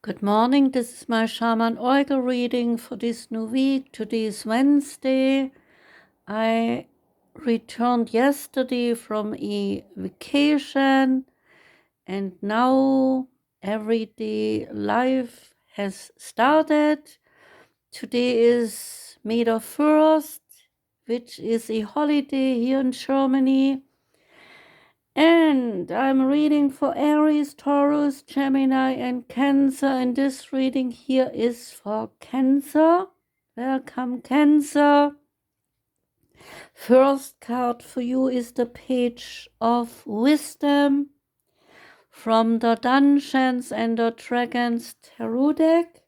Good morning, this is my Shaman Oracle reading for this new week. Today is Wednesday. I returned yesterday from a vacation and now everyday life has started. Today is May the 1st, which is a holiday here in Germany. And I'm reading for Aries, Taurus, Gemini, and Cancer. And this reading here is for Cancer. Welcome, Cancer. First card for you is the Page of Wisdom from the Dungeons and the Dragons Tarot deck.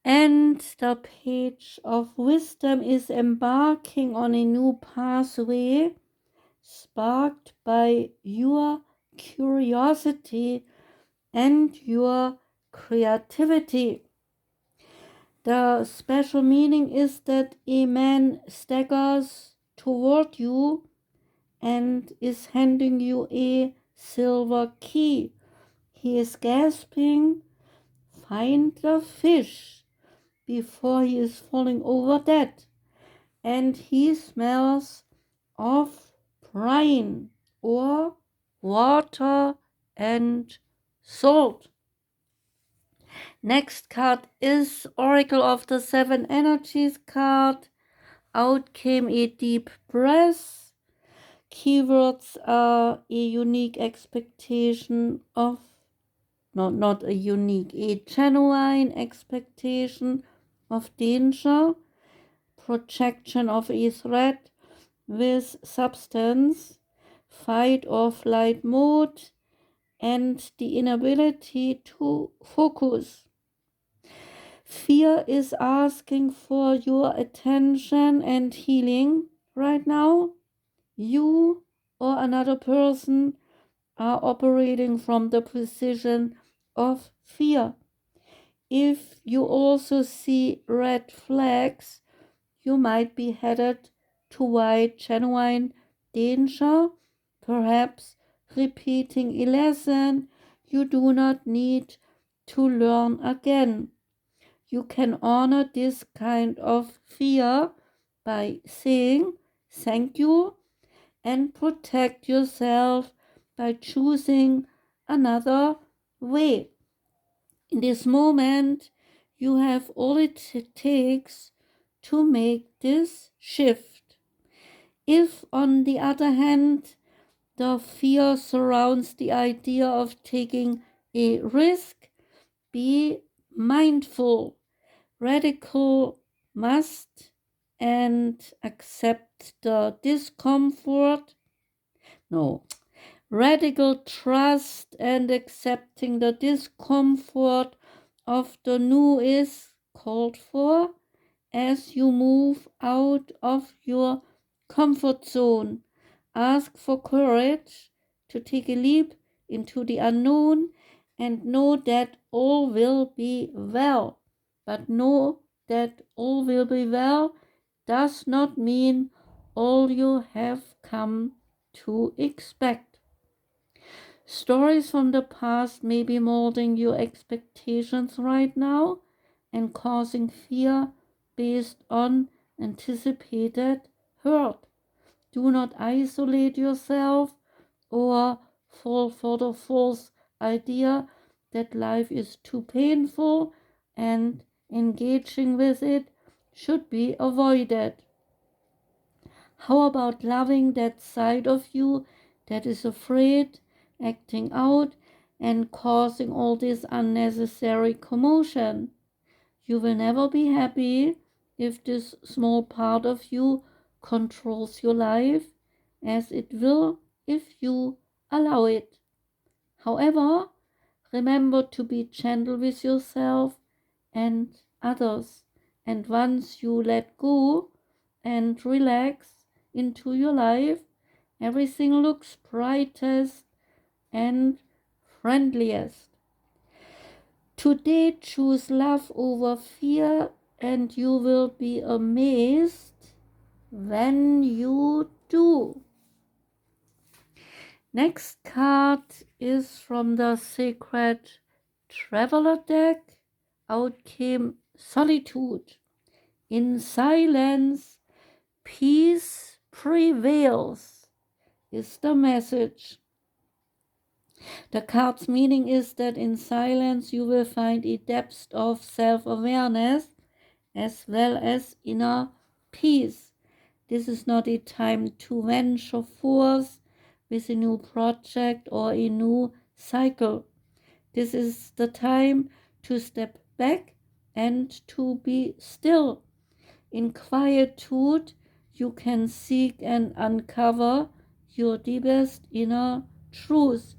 And the Page of Wisdom is embarking on a new pathway sparked by your curiosity and your creativity. The special meaning is that a man staggers toward you and is handing you a silver key. He is gasping, "Find the fish," before he is falling over dead, and he smells of brine or water and salt. Next card is Oracle of the Seven Energies card. Out came a deep breath. Keywords are a unique expectation of, not a unique, a genuine expectation of danger, projection of a threat with substance, fight or flight mode, and the inability to focus. Fear is asking for your attention and healing right now. You or another person are operating from the position of fear. If you also see red flags, you might be headed toward genuine danger, perhaps repeating a lesson you do not need to learn again. You can honor this kind of fear by saying thank you and protect yourself by choosing another way. In this moment, you have all it takes to make this shift. If, on the other hand, the fear surrounds the idea of taking a risk, be mindful. Radical must and accept the discomfort. No, radical trust and accepting the discomfort of the new is called for as you move out of your comfort zone. Ask for courage to take a leap into the unknown and know that all will be well. But know that all will be well does not mean all you have come to expect. Stories from the past may be molding your expectations right now and causing fear based on anticipated hurt. Do not isolate yourself or fall for the false idea that life is too painful and engaging with it should be avoided. How about loving that side of you that is afraid, acting out, and causing all this unnecessary commotion? You will never be happy if this small part of you controls your life, as it will if you allow it. However, remember to be gentle with yourself and others. And once you let go and relax into your life, everything looks brightest and friendliest. Today, choose love over fear, and you will be amazed when you do. Next card is from the Sacred Traveler deck, out came Solitude. In silence, peace prevails, is the message. The card's meaning is that in silence you will find a depth of self-awareness as well as inner peace. This is not a time to venture forth with a new project or a new cycle. This is the time to step back and to be still. In quietude, you can seek and uncover your deepest inner truth.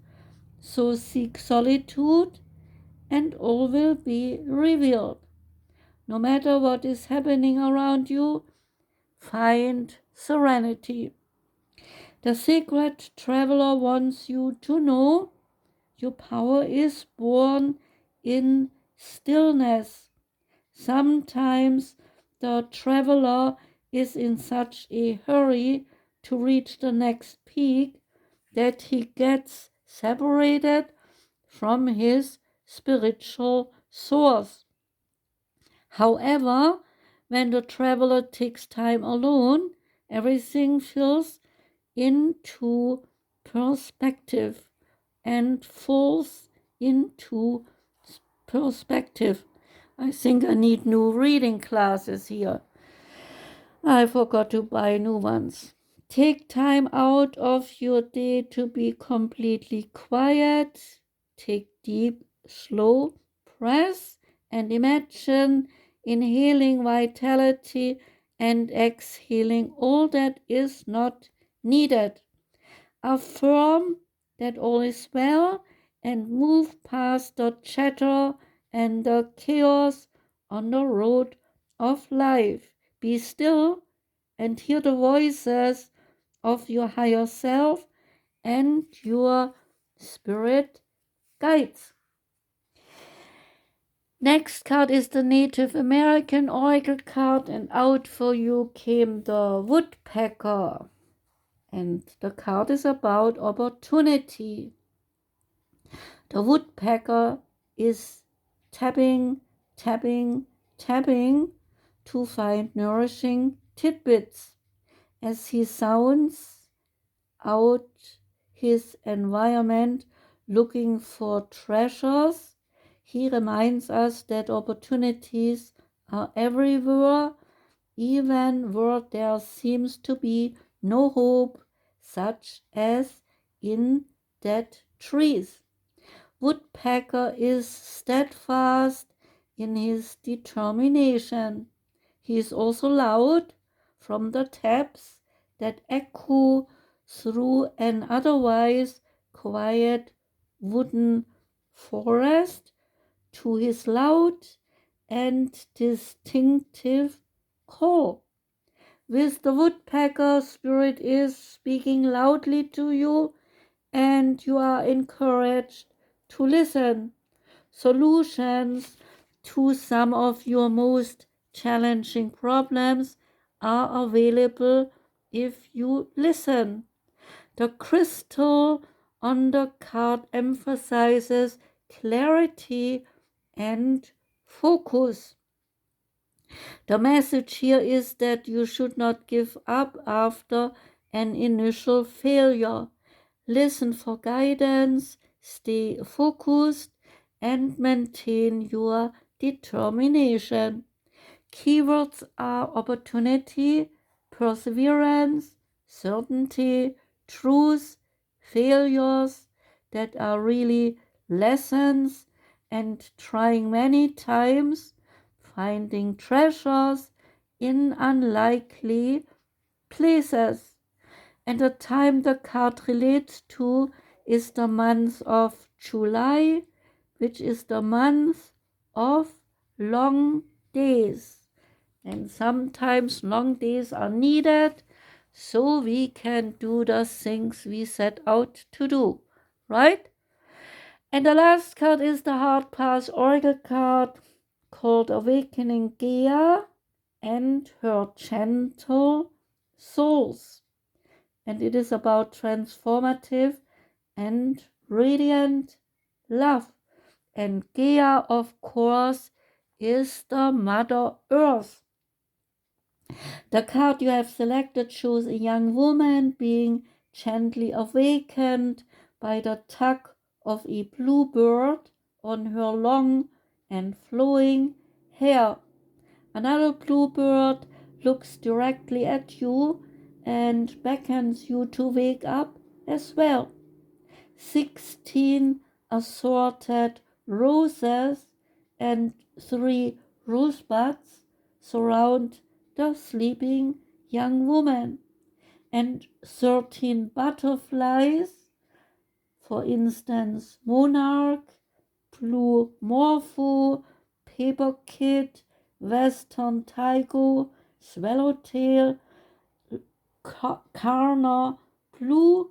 So seek solitude and all will be revealed. No matter what is happening around you, find serenity. The secret traveler wants you to know your power is born in stillness. Sometimes the traveler is in such a hurry to reach the next peak that he gets separated from his spiritual source. However, when the traveler takes time alone, everything fills into perspective and falls into perspective. I think I need new reading glasses here. I forgot to buy new ones. Take time out of your day to be completely quiet. Take deep, slow breaths and imagine inhaling vitality and exhaling all that is not needed. Affirm that all is well and move past the chatter and the chaos on the road of life. Be still and hear the voices of your higher self and your spirit guides. Next card is the Native American Oracle card, and out for you came the Woodpecker. And the card is about opportunity. The woodpecker is tapping, tapping, tapping to find nourishing tidbits. As he sounds out his environment looking for treasures, he reminds us that opportunities are everywhere, even where there seems to be no hope, such as in dead trees. Woodpecker is steadfast in his determination. He is also loud from the taps that echo through an otherwise quiet wooden forest to his loud and distinctive call. With the woodpecker, spirit is speaking loudly to you, and you are encouraged to listen. Solutions to some of your most challenging problems are available if you listen. The crystal on the card emphasizes clarity and focus. The message here is that you should not give up after an initial failure. Listen for guidance, stay focused, and maintain your determination. Keywords are opportunity, perseverance, certainty, truth, failures that are really lessons, and trying many times, finding treasures in unlikely places. And the time the card relates to is the month of July, which is the month of long days. And sometimes long days are needed so we can do the things we set out to do, right? And the last card is the Hard Pass Oracle card called Awakening Gaia and Her Gentle Souls. And it is about transformative and radiant love. And Gaia, of course, is the Mother Earth. The card you have selected shows a young woman being gently awakened by the tug of a bluebird on her long and flowing hair. Another bluebird looks directly at you and beckons you to wake up as well. 16 assorted roses and 3 rosebuds surround the sleeping young woman, and 13 butterflies, for instance, monarch, blue morpho, paper kid, western tiger, swallowtail, carner, blue,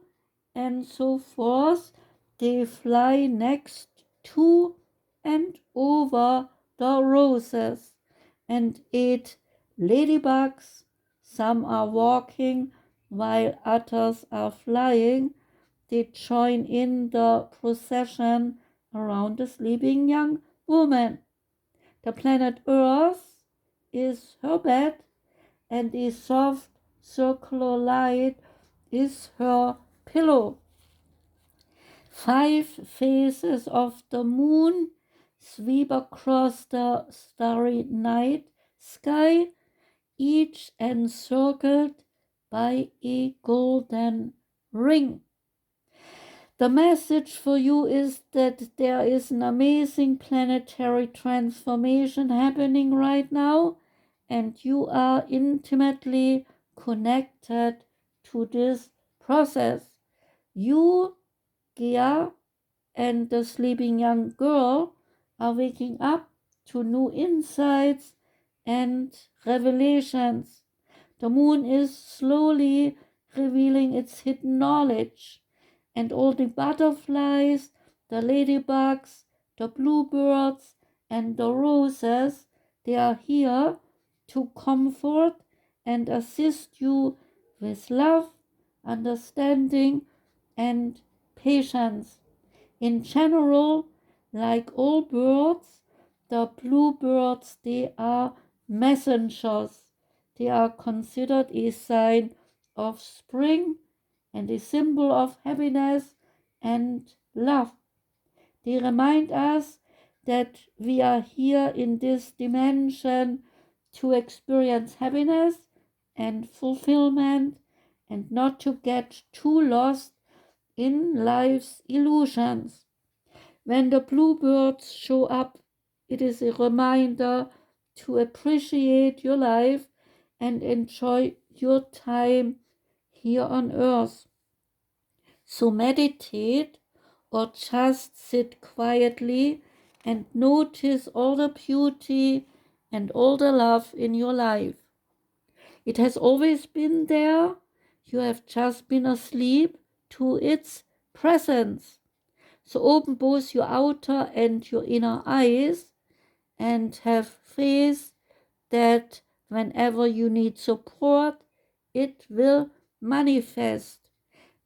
and so forth. They fly next to and over the roses and eat ladybugs. Some are walking while others are flying. They join in the procession around the sleeping young woman. The planet Earth is her bed, and a soft circular light is her pillow. 5 phases of the moon sweep across the starry night sky, each encircled by a golden ring. The message for you is that there is an amazing planetary transformation happening right now, and you are intimately connected to this process. You, Gaia, and the sleeping young girl are waking up to new insights and revelations. The moon is slowly revealing its hidden knowledge, and all the butterflies, the ladybugs, the bluebirds, and the roses, they are here to comfort and assist you with love, understanding, and patience. In general, like all birds, the bluebirds, they are messengers. They are considered a sign of spring and a symbol of happiness and love. They remind us that we are here in this dimension to experience happiness and fulfillment and not to get too lost in life's illusions. When the bluebirds show up, it is a reminder to appreciate your life and enjoy your time here on earth. So meditate or just sit quietly and notice all the beauty and all the love in your life. It has always been there. You have just been asleep to its presence. So open both your outer and your inner eyes and have faith that whenever you need support, it will manifest.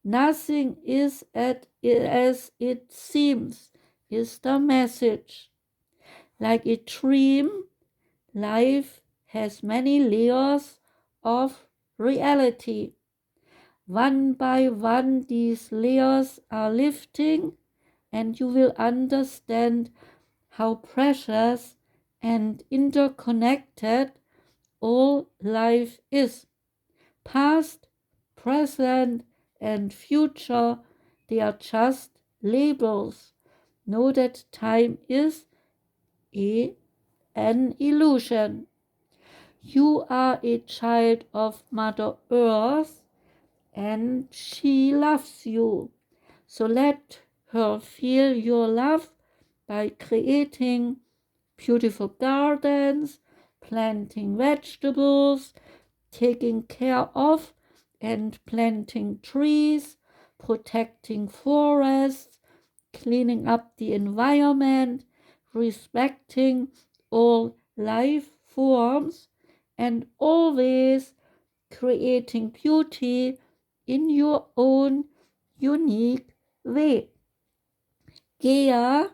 Nothing is as it seems, is the message. Like a dream, life has many layers of reality. One by one, these layers are lifting, and you will understand how precious and interconnected all life is. Past, present, and future, they are just labels. Know that time is an illusion. You are a child of Mother Earth, and she loves you. So let her feel your love by creating beautiful gardens, planting vegetables, taking care of and planting trees, protecting forests, cleaning up the environment, respecting all life forms, and always creating beauty in your own unique way. Gaia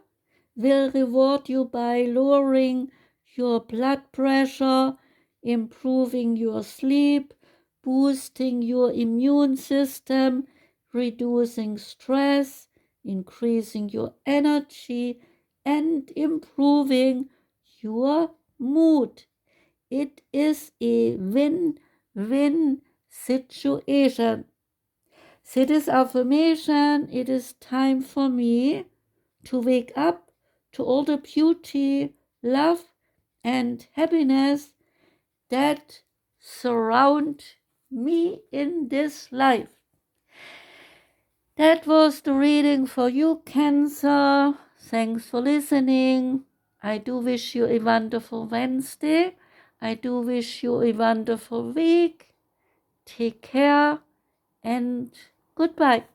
will reward you by lowering your blood pressure, improving your sleep, boosting your immune system, reducing stress, increasing your energy, and improving your mood. It is a win-win situation. See this affirmation, it is time for me to wake up to all the beauty, love, and happiness that surround me in this life. That was the reading for you, Cancer. Thanks for listening. I do wish you a wonderful Wednesday. I do wish you a wonderful week. Take care and goodbye.